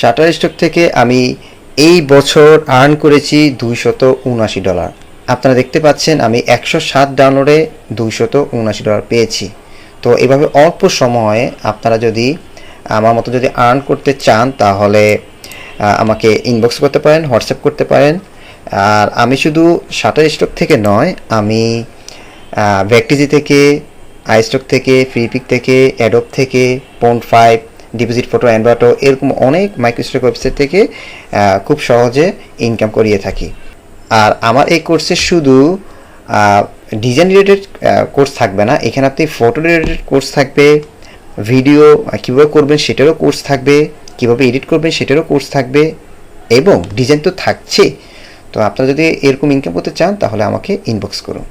Shutterstock থেকে আমি এই বছর আর্ন করেছি $279। আপনারা দেখতে পাচ্ছেন আমি 107 ডাউনলোডে $279 পেয়েছি। তো এভাবে অল্প সময়ে আপনারা যদি আমার মতো যদি আর্ন করতে চান তাহলে আমাকে ইনবক্স করতে পারেন, হোয়াটসঅ্যাপ করতে পারেন। আর আমি শুধু শাটারস্টক থেকে নয়, আমি ভ্যাকটিজি থেকে, আইস্টক থেকে, ফ্রিপিক থেকে, অ্যাডোব থেকে, পন্ড5, ডিপোজিট ফটো, অ্যান্ড্রয়েডো এরকম অনেক মাইক্রোস্টক ওয়েবসাইট থেকে খুব সহজে ইনকাম করিয়ে থাকি। আর আমার এই কোর্সে শুধু ডিজাইন রিলেটেড কোর্স থাকবে না, এখানে আপনি ফটো রিলেটেড কোর্স থাকবে, ভিডিও কীভাবে করবেন সেটারও কোর্স থাকবে, কীভাবে এডিট করবেন সেটারও কোর্স থাকবে, এবং ডিজাইন তো থাকছে। তো আপনারা যদি এরকম ইনকাম করতে চান তাহলে আমাকে ইনবক্স করুন।